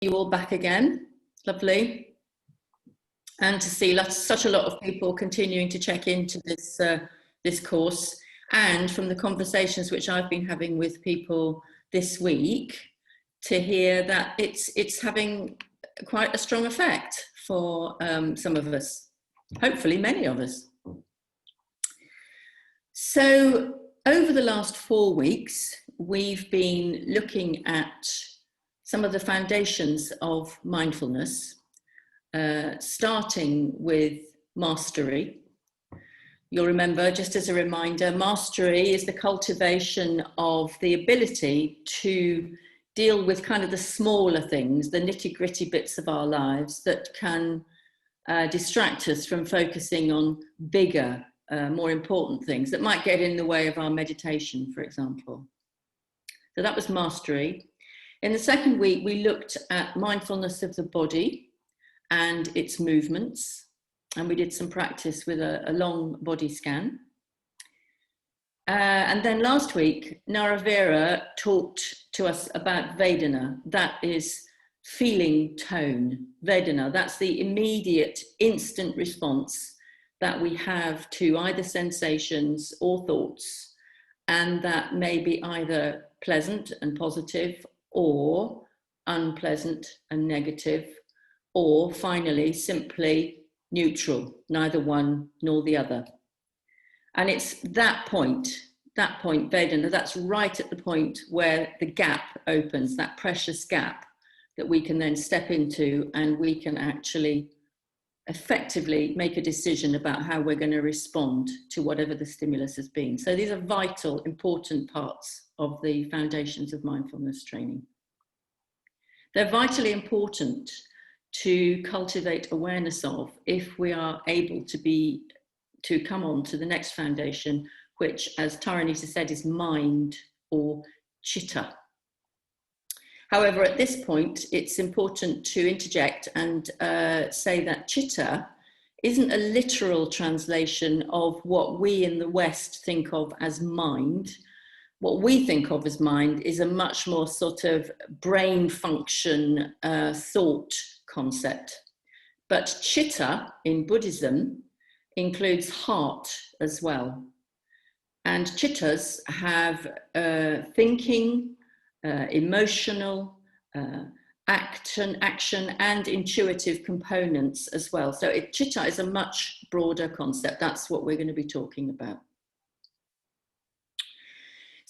you all back again. Lovely. And to see such a lot of people continuing to check into this course, and from the conversations which I've been having with people this week, to hear that it's having quite a strong effect for some of us, hopefully many of us. So over the last 4 weeks, we've been looking at some of the foundations of mindfulness, starting with mastery. You'll remember, just as a reminder, mastery is the cultivation of the ability to deal with kind of the smaller things, the nitty-gritty bits of our lives that can distract us from focusing on bigger, more important things that might get in the way of our meditation, for example. So that was mastery. In the second week, we looked at mindfulness of the body and its movements, and we did some practice with a long body scan. And then last week, Naravira talked to us about Vedana. That is feeling tone. Vedana, that's the immediate, instant response that we have to either sensations or thoughts, and that may be either pleasant and positive, or unpleasant and negative, or finally simply neutral, neither one nor the other. And it's that point, Vedana, that's right at the point where the gap opens, that precious gap that we can then step into, and we can actually effectively make a decision about how we're going to respond to whatever the stimulus has been. So these are vital, important parts of the foundations of mindfulness training. They're vitally important to cultivate awareness of if we are able to come on to the next foundation, which, as Taranita said, is mind, or chitta. However, at this point, it's important to interject and say that chitta isn't a literal translation of what we in the West think of as mind. What we think of as mind is a much more sort of brain function thought concept. But chitta in Buddhism includes heart as well. And chittas have thinking, emotional, action and intuitive components as well. So chitta is a much broader concept. That's what we're going to be talking about.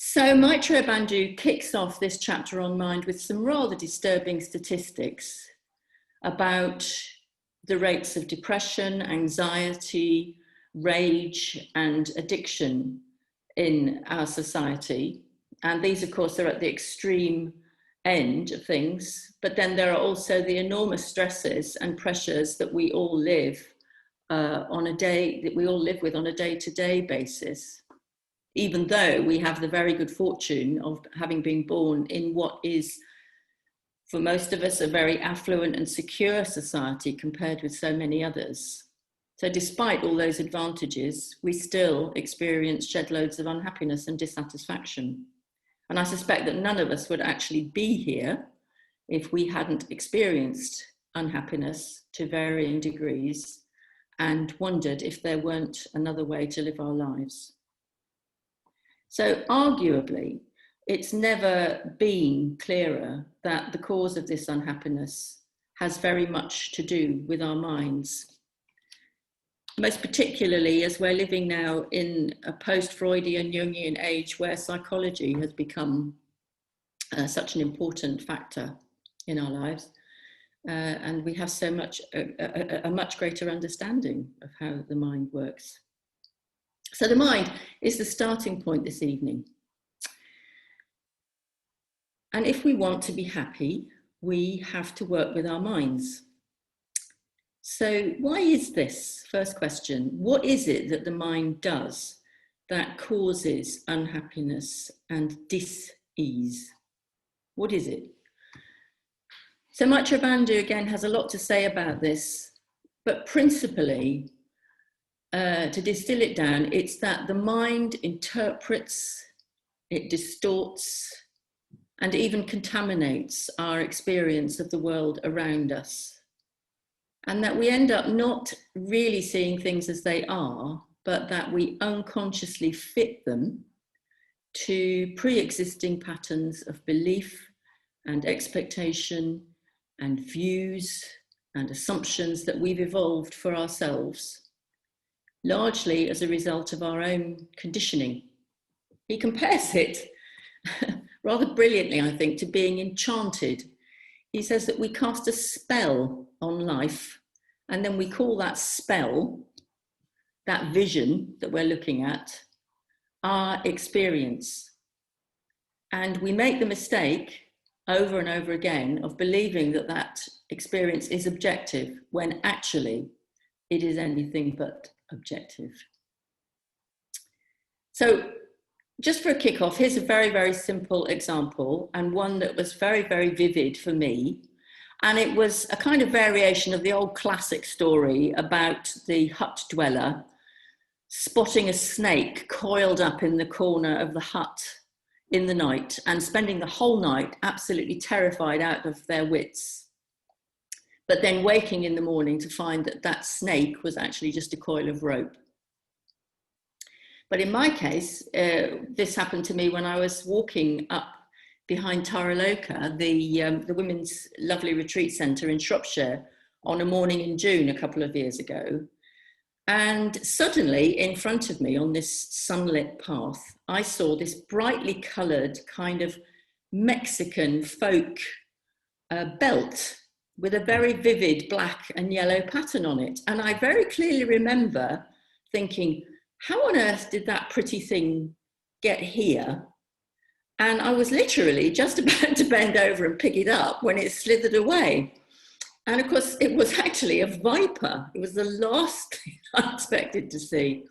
So Maitreya Bandhu kicks off this chapter on mind with some rather disturbing statistics about the rates of depression, anxiety, rage, and addiction in our society. And these, of course, are at the extreme end of things, but then there are also the enormous stresses and pressures that we all live on a day-to-day basis, even though we have the very good fortune of having been born in what is, for most of us, a very affluent and secure society compared with so many others. So despite all those advantages, we still experience shed loads of unhappiness and dissatisfaction. And I suspect that none of us would actually be here if we hadn't experienced unhappiness to varying degrees and wondered if there weren't another way to live our lives. So arguably, it's never been clearer that the cause of this unhappiness has very much to do with our minds. Most particularly as we're living now in a post-Freudian Jungian age where psychology has become such an important factor in our lives. And we have so much, a much greater understanding of how the mind works. So the mind is the starting point this evening. And if we want to be happy, we have to work with our minds. So why is this? First question, what is it that the mind does that causes unhappiness and dis-ease? What is it? So Maitreya Bandhu again has a lot to say about this, but principally, to distill it down, it's that the mind interprets, it distorts, and even contaminates our experience of the world around us. And that we end up not really seeing things as they are, but that we unconsciously fit them to pre-existing patterns of belief and expectation and views and assumptions that we've evolved for ourselves, largely as a result of our own conditioning. He compares it rather brilliantly, I think, to being enchanted. He says that we cast a spell on life, and then we call that spell, that vision that we're looking at, our experience. And we make the mistake over and over again of believing that that experience is objective, when actually it is anything but objective. So just for a kick-off, here's a very, very simple example, and one that was very, very vivid for me. And it was a kind of variation of the old classic story about the hut dweller spotting a snake coiled up in the corner of the hut in the night and spending the whole night absolutely terrified out of their wits, but then waking in the morning to find that that snake was actually just a coil of rope. But in my case, this happened to me when I was walking up behind Taraloka, the women's lovely retreat centre in Shropshire, on a morning in June a couple of years ago. And suddenly in front of me on this sunlit path, I saw this brightly coloured kind of Mexican folk belt with a very vivid black and yellow pattern on it. And I very clearly remember thinking, how on earth did that pretty thing get here? And I was literally just about to bend over and pick it up when it slithered away. And of course, it was actually a viper. It was the last thing I expected to see.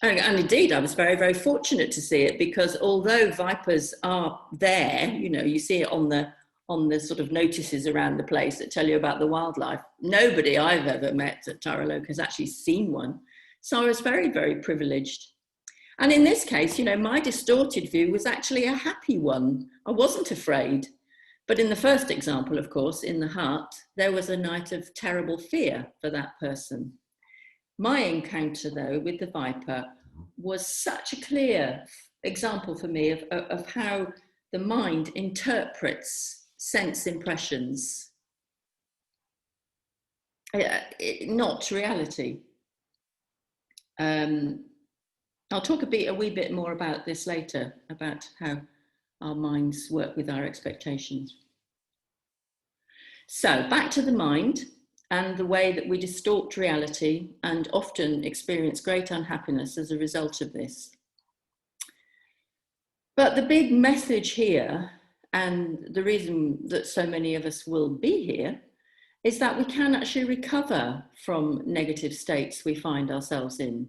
And indeed, I was very, very fortunate to see it, because although vipers are there, you know, you see it on the sort of notices around the place that tell you about the wildlife. Nobody I've ever met at Taraloka has actually seen one. So I was very, very privileged. And in this case, you know, my distorted view was actually a happy one. I wasn't afraid. But in the first example, of course, in the hut, there was a night of terrible fear for that person. My encounter, though, with the viper was such a clear example for me of how the mind interprets sense impressions, not reality. I'll talk a wee bit more about this later, about how our minds work with our expectations. So back to the mind and the way that we distort reality and often experience great unhappiness as a result of this. But the big message here, and the reason that so many of us will be here, is that we can actually recover from negative states we find ourselves in.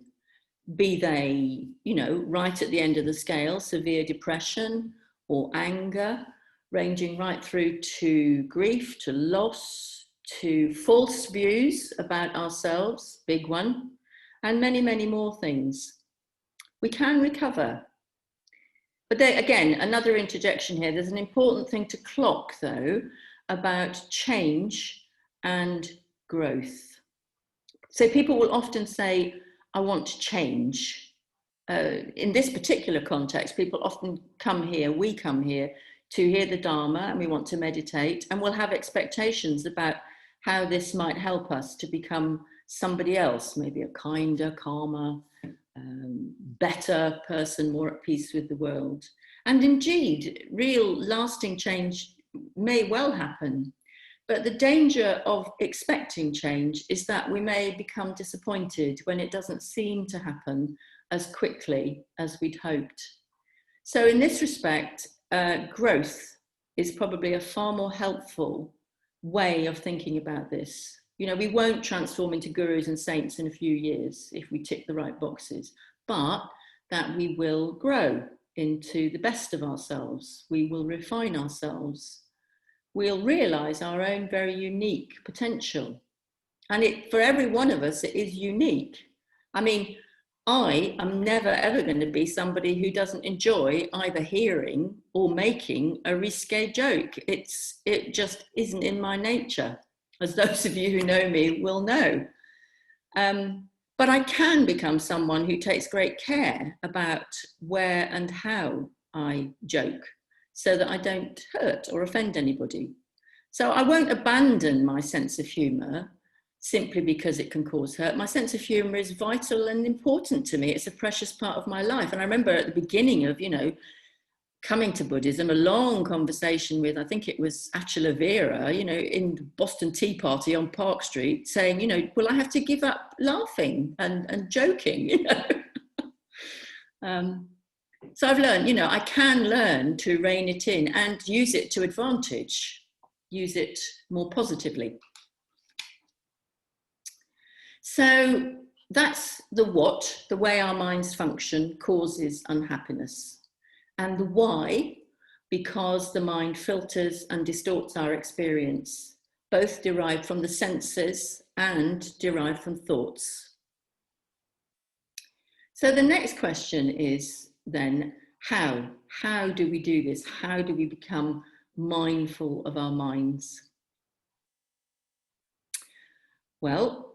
Be they, you know, right at the end of the scale, severe depression or anger, ranging right through to grief, to loss, to false views about ourselves, big one, and many, many more things. We can recover. But there, again, another interjection here. There's an important thing to clock, though, about change and growth. So people will often say, I want to change. In this particular context, people often we come here to hear the Dharma, and we want to meditate, and we'll have expectations about how this might help us to become somebody else, maybe a kinder, calmer, better person, more at peace with the world. And indeed, real lasting change may well happen. But the danger of expecting change is that we may become disappointed when it doesn't seem to happen as quickly as we'd hoped. So in this respect, growth is probably a far more helpful way of thinking about this. You know, we won't transform into gurus and saints in a few years if we tick the right boxes, but that we will grow into the best of ourselves. We will refine ourselves. We'll realize our own very unique potential. And for every one of us, it is unique. I mean, I am never ever going to be somebody who doesn't enjoy either hearing or making a risque joke. It just isn't in my nature, as those of you who know me will know. But I can become someone who takes great care about where and how I joke, so that I don't hurt or offend anybody. So I won't abandon my sense of humour simply because it can cause hurt. My sense of humour is vital and important to me. It's a precious part of my life. And I remember at the beginning of, coming to Buddhism, a long conversation with, I think it was Achila Vera, in the Boston Tea Party on Park Street, saying, will I have to give up laughing and joking, So I've learned, I can learn to rein it in and use it to advantage, use it more positively. So that's the what, the way our minds function causes unhappiness. And the why, because the mind filters and distorts our experience, both derived from the senses and derived from thoughts. So the next question is then, how? How do we do this? How do we become mindful of our minds? Well,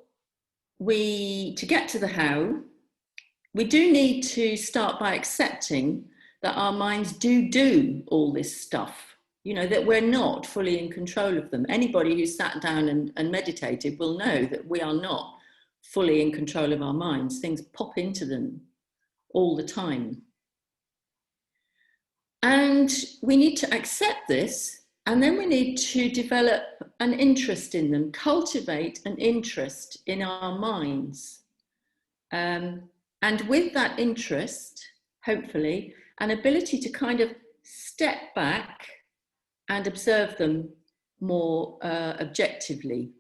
to get to the how, we do need to start by accepting that our minds do all this stuff, that we're not fully in control of them. Anybody who's sat down and meditated will know that we are not fully in control of our minds. Things pop into them all the time. And we need to accept this, and then we need to develop an interest in them, cultivate an interest in our minds. And with that interest, hopefully, an ability to kind of step back and observe them more objectively.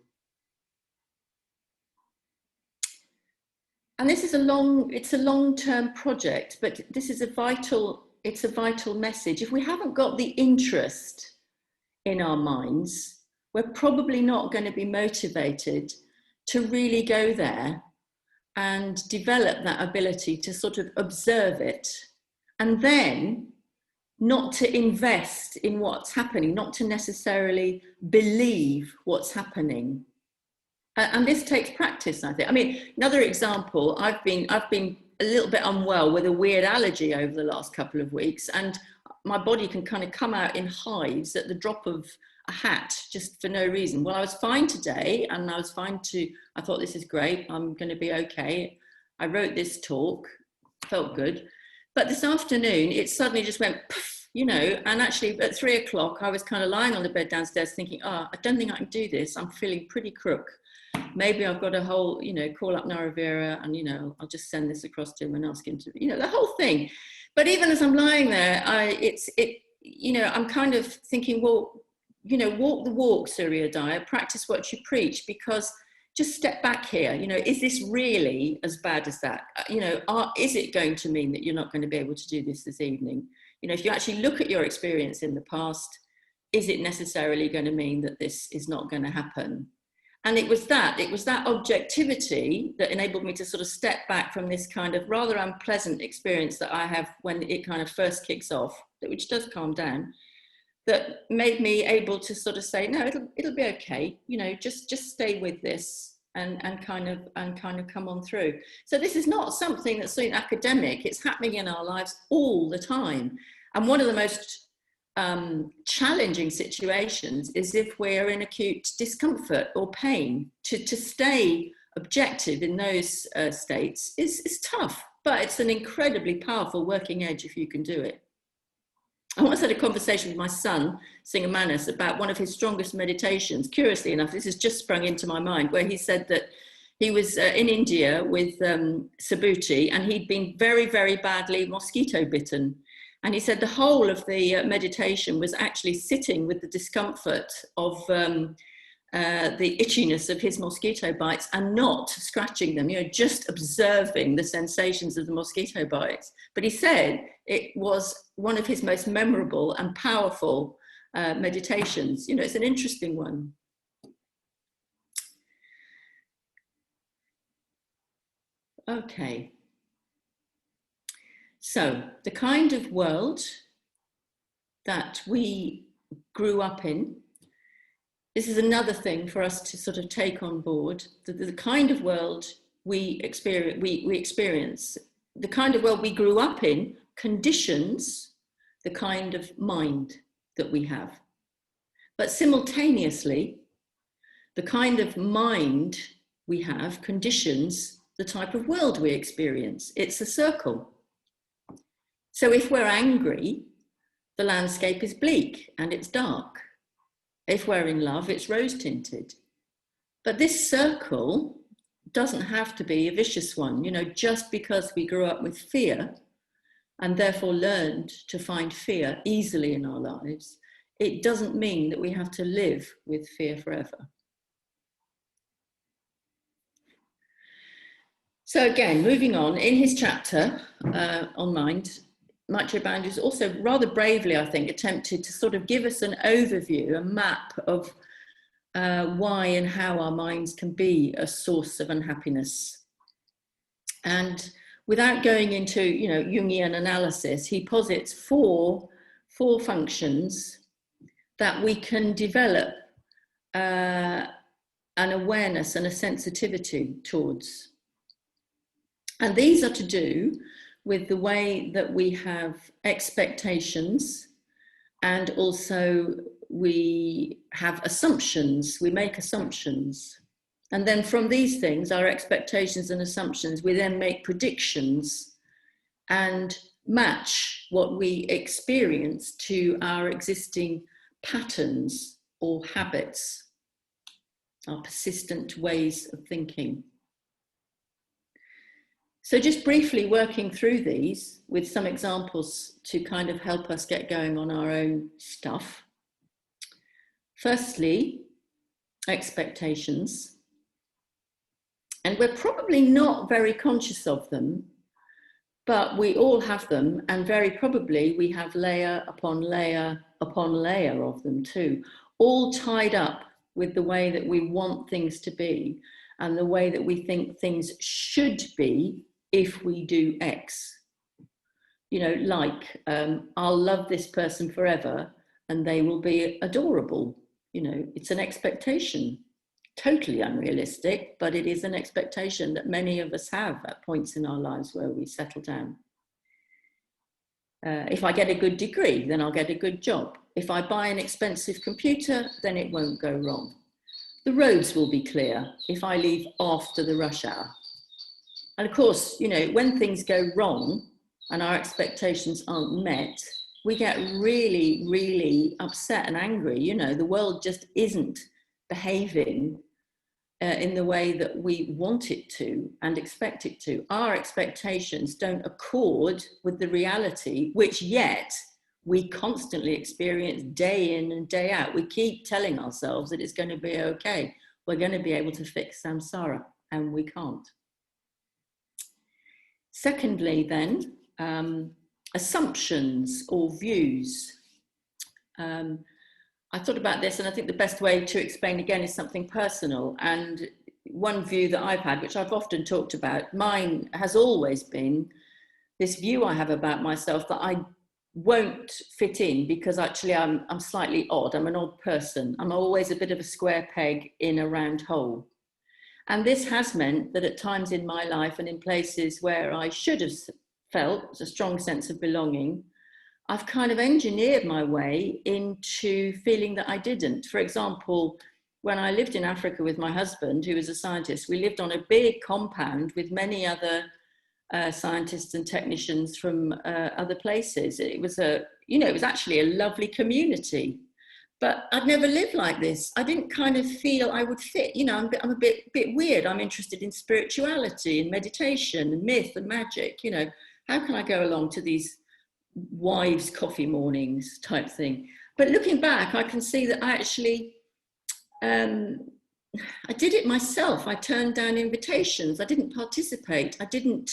And this is it's a long-term project, but this is it's a vital message. If we haven't got the interest in our minds, we're probably not going to be motivated to really go there and develop that ability to sort of observe it, and then not to invest in what's happening, not to necessarily believe what's happening. And this takes practice, I think. I mean, another example, I've been a little bit unwell with a weird allergy over the last couple of weeks, and my body can kind of come out in hives at the drop of a hat, just for no reason. Well, I was fine today, and I thought, this is great, I'm going to be okay. I wrote this talk, felt good. But this afternoon, it suddenly just went, poof, and actually at 3 o'clock, I was kind of lying on the bed downstairs thinking, I don't think I can do this. I'm feeling pretty crook. Maybe I've got a whole, call up Naravera and, I'll just send this across to him and ask him to, the whole thing. But even as I'm lying there, I'm kind of thinking, well, walk the walk, Suryadaya, practice what you preach, because just step back here. Is this really as bad as that? Is it going to mean that you're not going to be able to do this evening? If you actually look at your experience in the past, is it necessarily going to mean that this is not going to happen? And it was that objectivity that enabled me to sort of step back from this kind of rather unpleasant experience that I have when it kind of first kicks off, which does calm down, that made me able to sort of say, no, it'll be okay. Just stay with this and kind of come on through. So this is not something that's sort of academic. It's happening in our lives all the time. And one of the most challenging situations is if we're in acute discomfort or pain. To stay objective in those states is tough, but it's an incredibly powerful working edge if you can do it. I once had a conversation with my son, Sangha Manas, about one of his strongest meditations. Curiously enough, this has just sprung into my mind, where he said that he was in India with Subhuti, and he'd been very, very badly mosquito bitten. And he said the whole of the meditation was actually sitting with the discomfort of the itchiness of his mosquito bites and not scratching them, just observing the sensations of the mosquito bites. But he said it was one of his most memorable and powerful meditations. It's an interesting one. Okay. So the kind of world that we grew up in, this is another thing for us to sort of take on board, the kind of world we experience, the kind of world we grew up in conditions the kind of mind that we have. But simultaneously, the kind of mind we have conditions the type of world we experience. It's a circle. So if we're angry, the landscape is bleak and it's dark. If we're in love, it's rose-tinted. But this circle doesn't have to be a vicious one. You know, just because we grew up with fear and therefore learned to find fear easily in our lives, it doesn't mean that we have to live with fear forever. So again, moving on, in his chapter on mind, Maitreya Bandhu also rather bravely, I think, attempted to sort of give us an overview, a map of why and how our minds can be a source of unhappiness. And without going into, you know, Jungian analysis, he posits four functions that we can develop an awareness and a sensitivity towards. And these are to do with the way that we have expectations, and also we have assumptions, we make assumptions. And then from these things, our expectations and assumptions, we then make predictions and match what we experience to our existing patterns or habits, our persistent ways of thinking. So just briefly working through these with some examples to kind of help us get going on our own stuff. Firstly, expectations. And we're probably not very conscious of them, but we all have them, and very probably we have layer upon layer upon layer of them too, all tied up with the way that we want things to be and the way that we think things should be if we do X. You know, like, I'll love this person forever and they will be adorable. You know, it's an expectation, totally unrealistic, but it is an expectation that many of us have at points in our lives where we settle down. If I get a good degree, then I'll get a good job. If I buy an expensive computer, then it won't go wrong. The roads will be clear if I leave after the rush hour. And of course, you know, when things go wrong and our expectations aren't met, we get really, really upset and angry. You know, the world just isn't behaving in the way that we want it to and expect it to. Our expectations don't accord with the reality, which yet we constantly experience day in and day out. We keep telling ourselves that it's going to be okay. We're going to be able to fix samsara, and we can't. Secondly, then, assumptions or views. I thought about this, and I think the best way to explain again is something personal. And one view that I've had, which I've often talked about, mine has always been this view I have about myself that I won't fit in because actually I'm slightly odd. I'm an odd person. I'm always a bit of a square peg in a round hole. And this has meant that at times in my life and in places where I should have felt a strong sense of belonging, I've kind of engineered my way into feeling that I didn't. For example, when I lived in Africa with my husband, who was a scientist, we lived on a big compound with many other scientists and technicians from other places. It was it was actually a lovely community. But I'd never lived like this. I didn't kind of feel I would fit. You know, I'm a bit weird. I'm interested in spirituality and meditation and myth and magic. You know, how can I go along to these wives' coffee mornings type thing? But looking back, I can see that I actually, I did it myself. I turned down invitations. I didn't participate. I didn't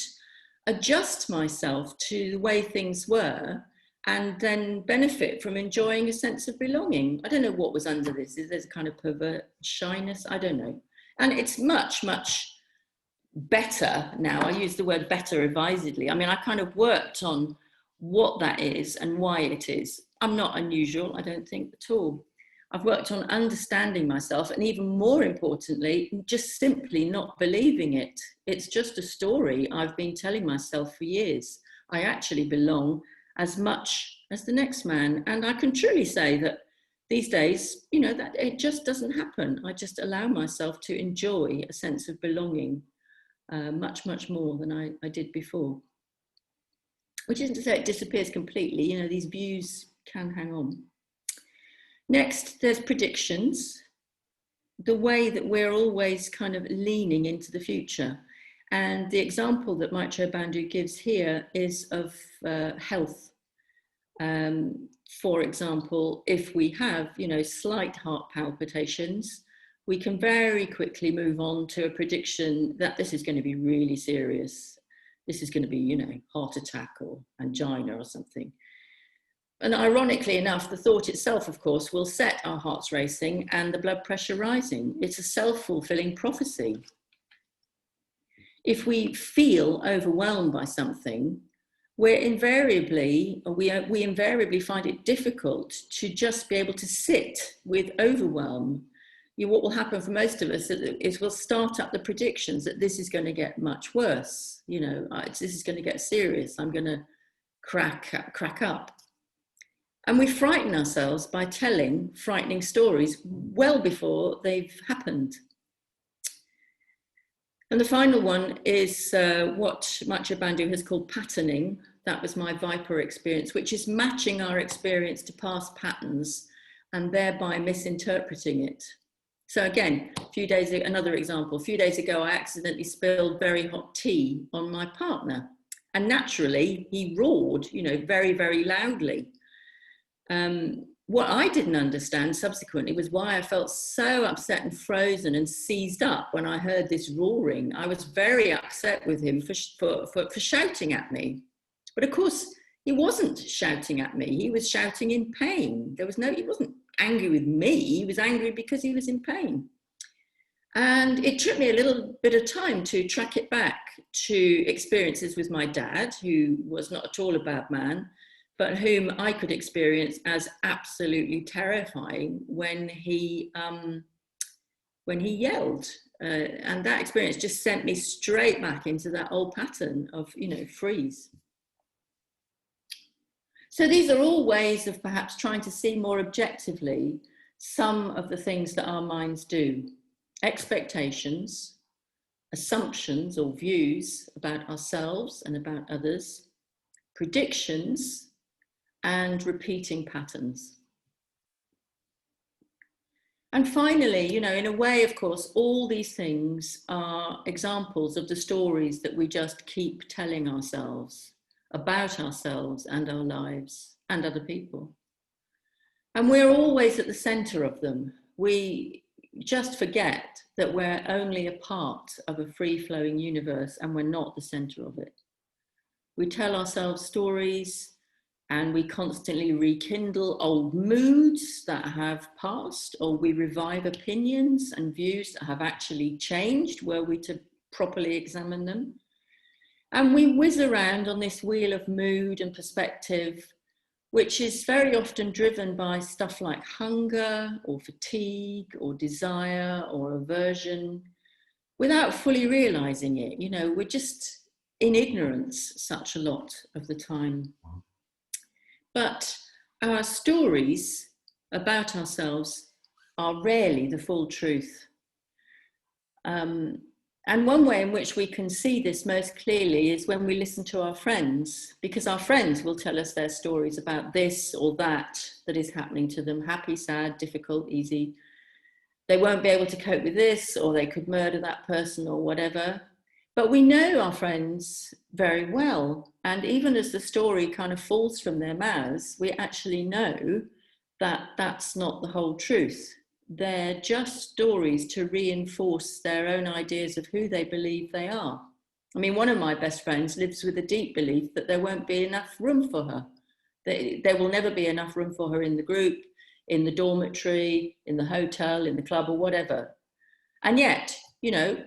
adjust myself to the way things were, and then benefit from enjoying a sense of belonging. I don't know what was under this. Is there a kind of pervert shyness? I don't know. And it's much, much better now. I use the word better advisedly. I mean, I kind of worked on what that is and why it is. I'm not unusual, I don't think at all. I've worked on understanding myself, and even more importantly, just simply not believing it. It's just a story I've been telling myself for years. I actually belong as much as the next man. And I can truly say that these days, you know, that it just doesn't happen. I just allow myself to enjoy a sense of belonging much, much more than I did before. Which isn't to say it disappears completely. You know, these views can hang on. Next, there's predictions, the way that we're always kind of leaning into the future. And the example that Maitreya Bandhu gives here is of health. For example, if we have, you know, slight heart palpitations, we can very quickly move on to a prediction that this is going to be really serious. This is going to be, you know, heart attack or angina or something. And ironically enough, the thought itself, of course, will set our hearts racing and the blood pressure rising. It's a self-fulfilling prophecy. If we feel overwhelmed by something, we invariably find it difficult to just be able to sit with overwhelm. What will happen for most of us is we'll start up the predictions that this is going to get much worse. You know, this is going to get serious. I'm going to crack up. And we frighten ourselves by telling frightening stories well before they've happened. And the final one is what Maitreya Bandhu has called patterning. That was my Viper experience, which is matching our experience to past patterns and thereby misinterpreting it. So again, another example, a few days ago, I accidentally spilled very hot tea on my partner. And naturally, he roared, you know, very, very loudly. What I didn't understand subsequently was why I felt so upset and frozen and seized up when I heard this roaring. I was very upset with him for shouting at me. But of course, he wasn't shouting at me. He was shouting in pain. He wasn't angry with me. He was angry because he was in pain. And it took me a little bit of time to track it back to experiences with my dad, who was not at all a bad man, but whom I could experience as absolutely terrifying when he yelled. And that experience just sent me straight back into that old pattern of, you know, freeze. So these are all ways of perhaps trying to see more objectively some of the things that our minds do. Expectations, assumptions or views about ourselves and about others, predictions, and repeating patterns. And finally, you know, in a way, of course, all these things are examples of the stories that we just keep telling ourselves about ourselves and our lives and other people. And we're always at the center of them. We just forget that we're only a part of a free-flowing universe and we're not the center of it. We tell ourselves stories and we constantly rekindle old moods that have passed, or we revive opinions and views that have actually changed were we to properly examine them. And we whiz around on this wheel of mood and perspective, which is very often driven by stuff like hunger or fatigue or desire or aversion, without fully realizing it. You know, we're just in ignorance such a lot of the time. But our stories about ourselves are rarely the full truth. And one way in which we can see this most clearly is when we listen to our friends, because our friends will tell us their stories about this or that is happening to them, happy, sad, difficult, easy. They won't be able to cope with this, or they could murder that person or whatever. But we know our friends very well. And even as the story kind of falls from their mouths, we actually know that that's not the whole truth. They're just stories to reinforce their own ideas of who they believe they are. I mean, one of my best friends lives with a deep belief that there won't be enough room for her. There will never be enough room for her in the group, in the dormitory, in the hotel, in the club or whatever. And yet, you know,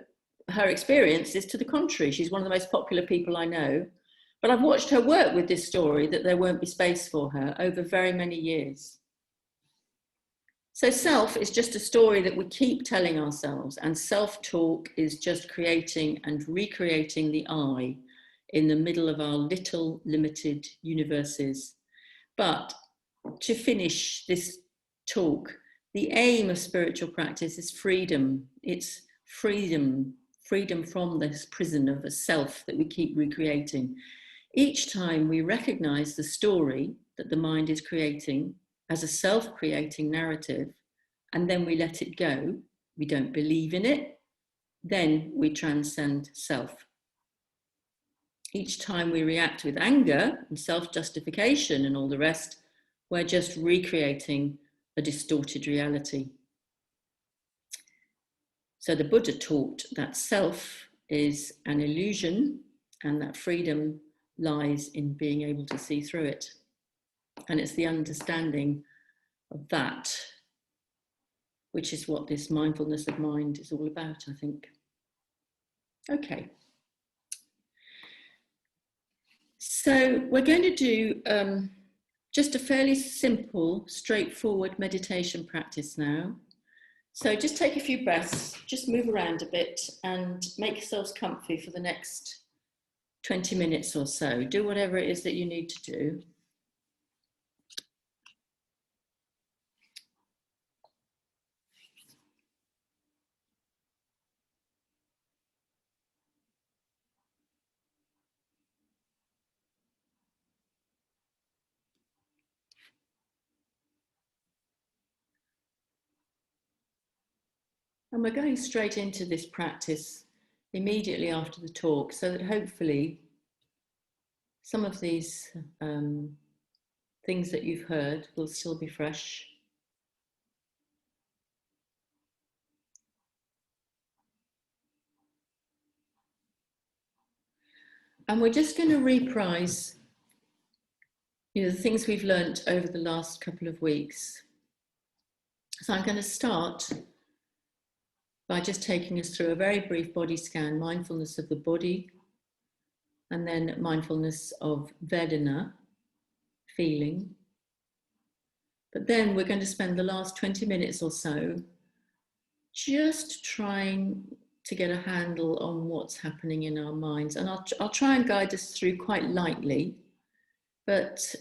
her experience is to the contrary. She's one of the most popular people I know. But I've watched her work with this story that there won't be space for her over very many years. So self is just a story that we keep telling ourselves, and self-talk is just creating and recreating the I in the middle of our little limited universes. But to finish this talk, the aim of spiritual practice is freedom. It's freedom from this prison of a self that we keep recreating. Each time we recognize the story that the mind is creating as a self-creating narrative, and then we let it go, we don't believe in it, then we transcend self. Each time we react with anger and self-justification and all the rest, we're just recreating a distorted reality. So the Buddha taught that self is an illusion and that freedom lies in being able to see through it. And it's the understanding of that, which is what this mindfulness of mind is all about, I think. Okay. So we're going to do just a fairly simple, straightforward meditation practice now. So just take a few breaths, just move around a bit and make yourselves comfy for the next 20 minutes or so. Do whatever it is that you need to do. And we're going straight into this practice immediately after the talk, so that hopefully some of these things that you've heard will still be fresh. And we're just going to reprise, the things we've learnt over the last couple of weeks. So I'm going to start by just taking us through a very brief body scan, mindfulness of the body, and then mindfulness of Vedana, feeling. But then we're going to spend the last 20 minutes or so just trying to get a handle on what's happening in our minds. And I'll try and guide us through quite lightly, but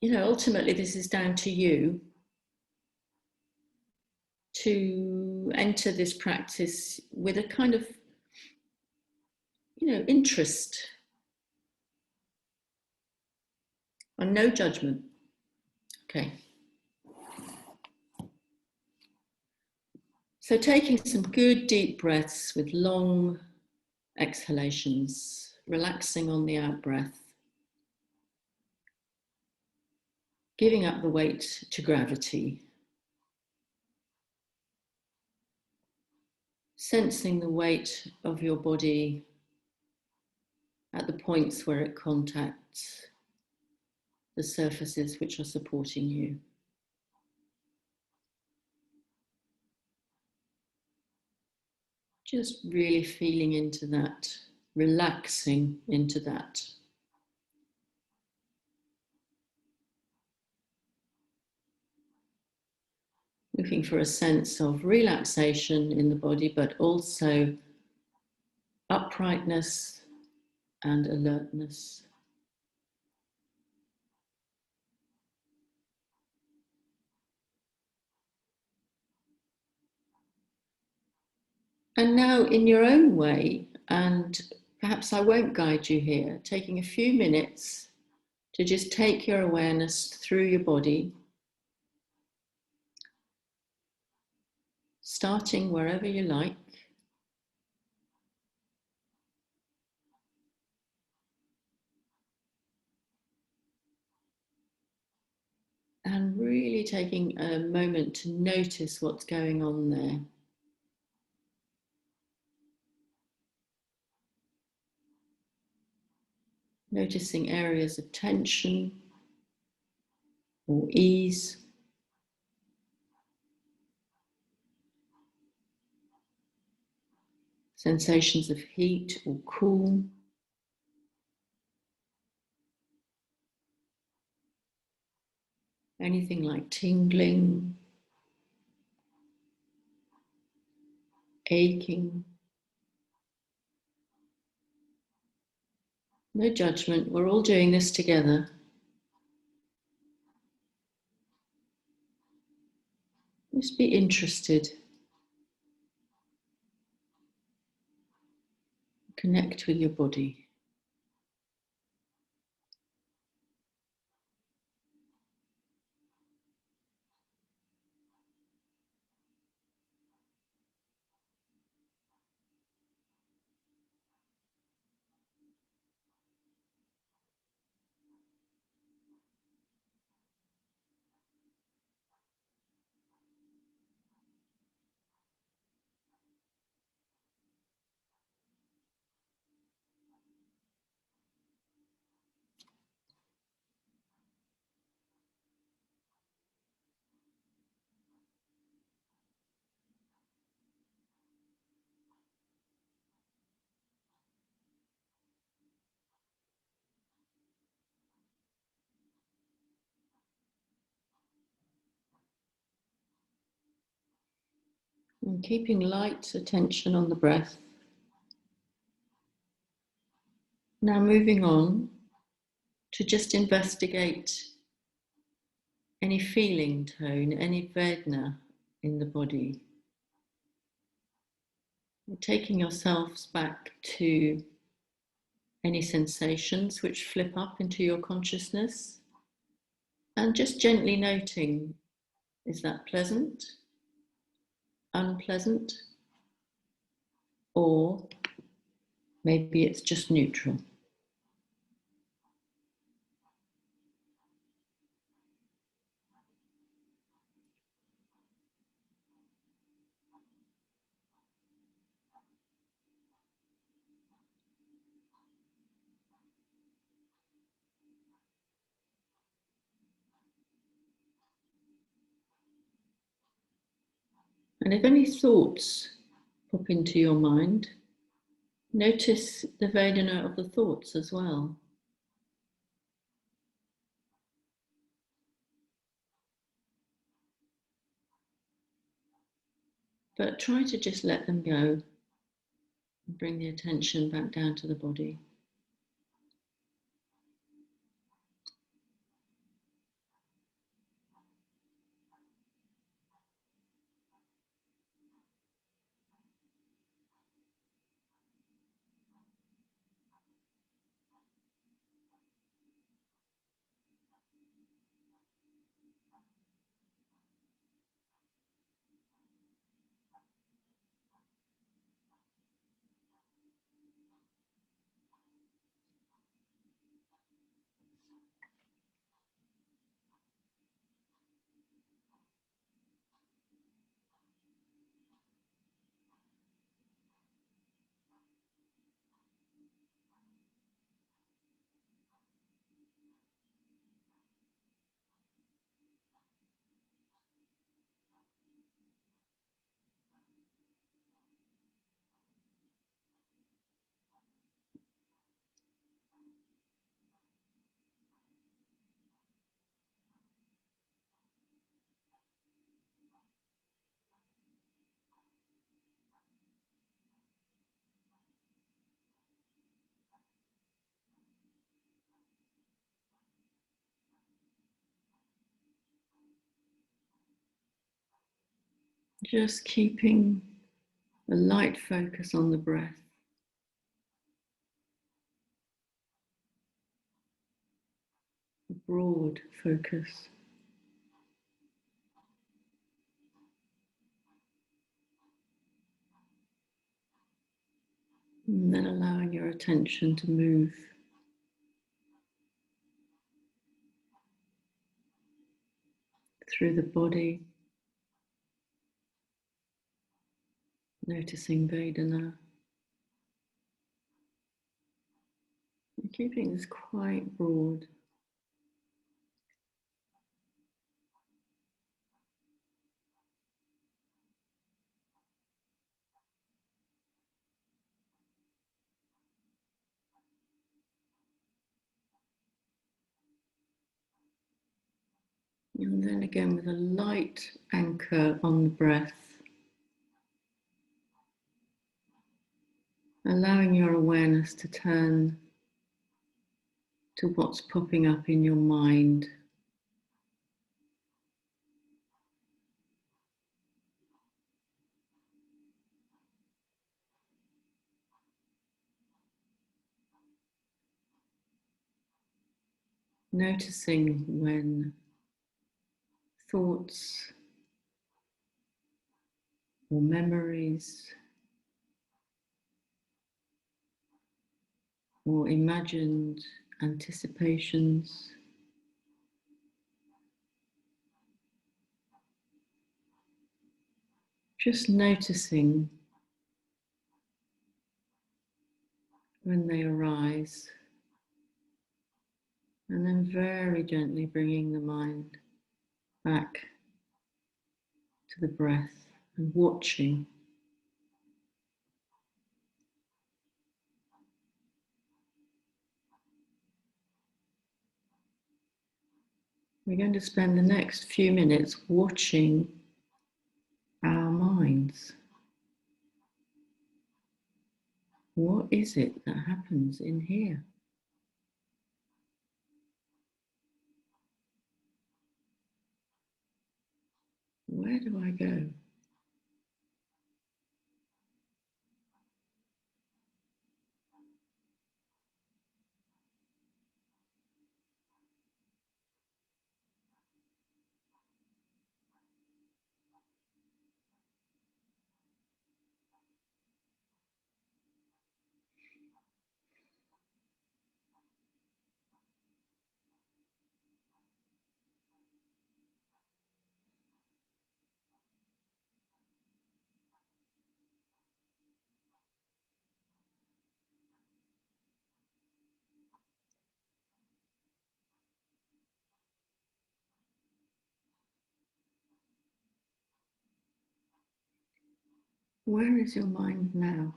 ultimately this is down to you to enter this practice with a kind of, interest and no judgment. Okay. So taking some good deep breaths with long exhalations, relaxing on the out breath, giving up the weight to gravity, sensing the weight of your body at the points where it contacts the surfaces which are supporting you. Just really feeling into that, relaxing into that. Looking for a sense of relaxation in the body, but also uprightness and alertness. And now in your own way, and perhaps I won't guide you here, taking a few minutes to just take your awareness through your body, starting wherever you like. And really taking a moment to notice what's going on there. Noticing areas of tension or ease. sensations of heat or cool. Anything like tingling, aching. No judgment, we're all doing this together. Just be interested. Connect with your body. And keeping light attention on the breath. Now moving on to just investigate any feeling tone, any Vedana in the body. Taking yourselves back to any sensations which flip up into your consciousness and just gently noting, is that pleasant, unpleasant, or maybe it's just neutral. And if any thoughts pop into your mind, notice the Vedana of the thoughts as well. But try to just let them go and bring the attention back down to the body. Just keeping a light focus on the breath. A broad focus. And then allowing your attention to move through the body, noticing Vedana. And keeping this quite broad. And then again with a light anchor on the breath, allowing your awareness to turn to what's popping up in your mind. Noticing when thoughts or memories or imagined anticipations just noticing when they arise, and then very gently bringing the mind back to the breath and watching. We're going to spend the next few minutes watching our minds. What is it that happens in here? Where do I go? Where is your mind now?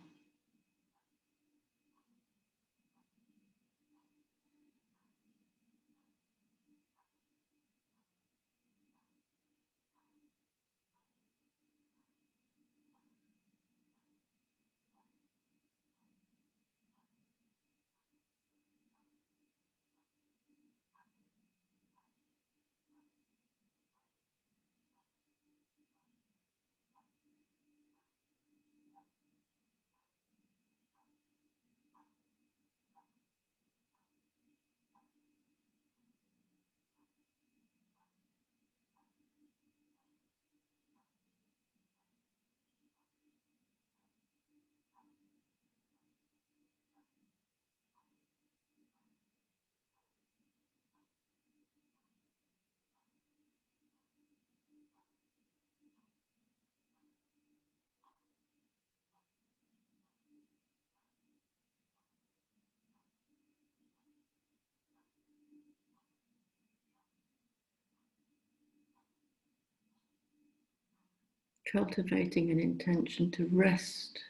Cultivating an intention to rest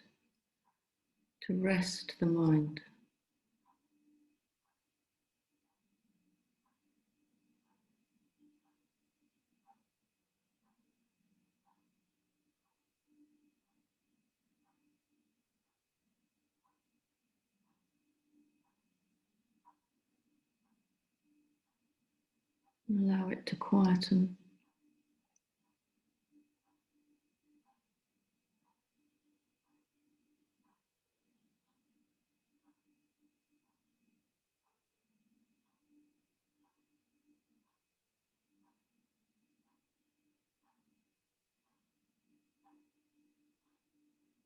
the mind. Allow it to quieten.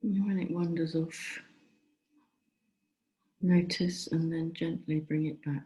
And when it wanders off, notice and then gently bring it back.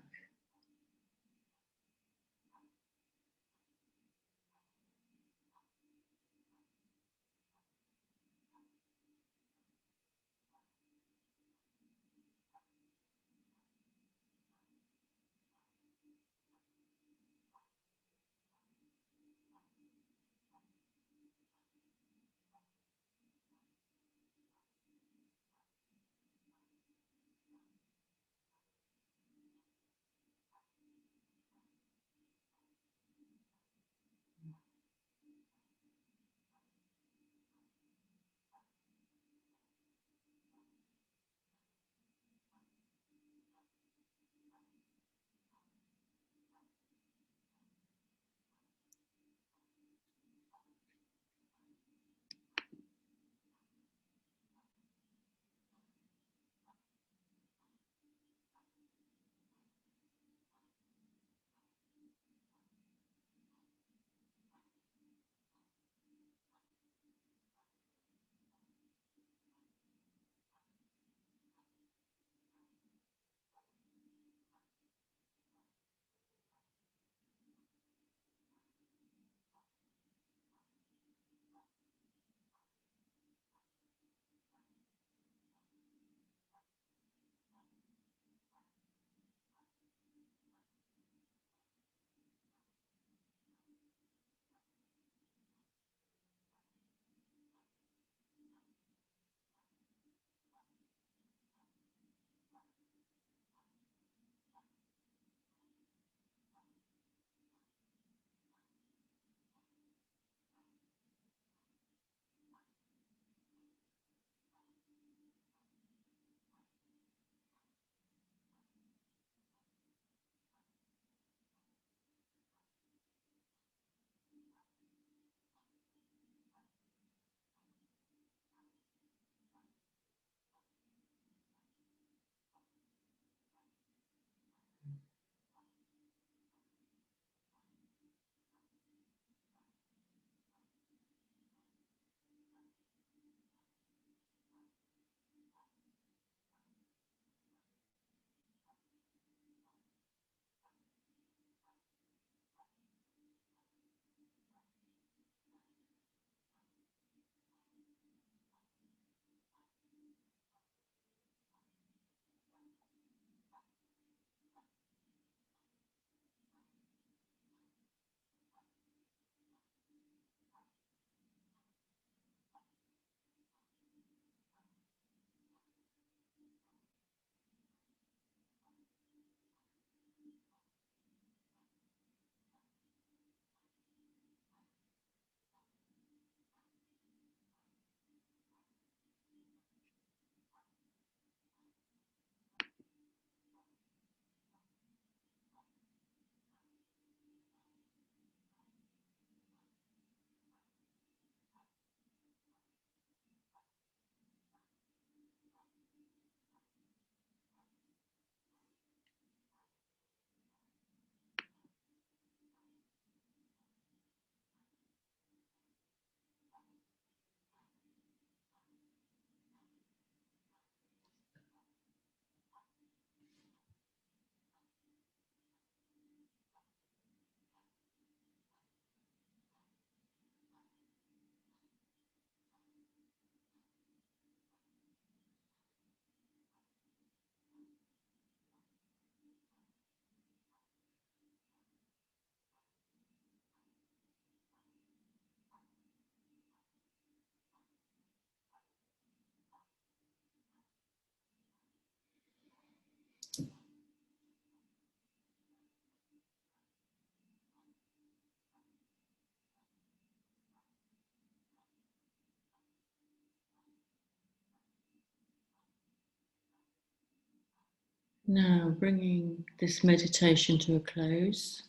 Now, bringing this meditation to a close,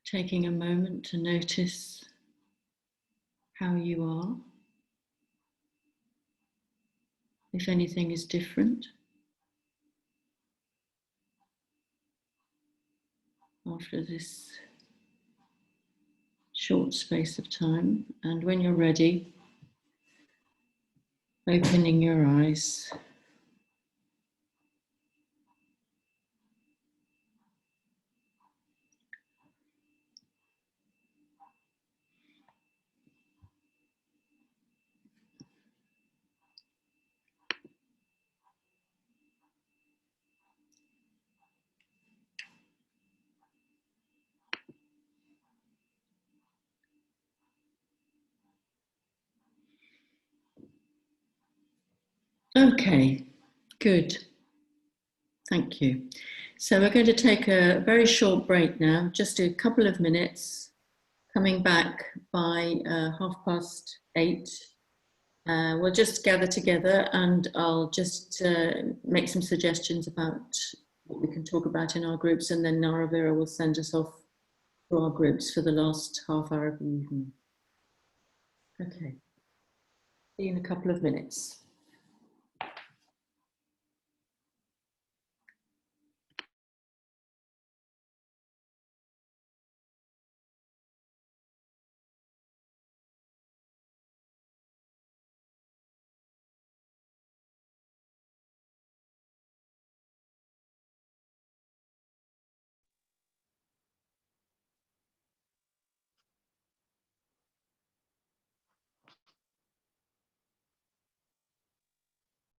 taking a moment to notice how you are, if anything is different after this short space of time. And when you're ready, opening your eyes. Okay, good. Thank you. So we're going to take a very short break now, just a couple of minutes, coming back by 8:30. We'll just gather together and I'll just make some suggestions about what we can talk about in our groups, and then Naravira will send us off to our groups for the last half hour of the evening. Okay, see you in a couple of minutes.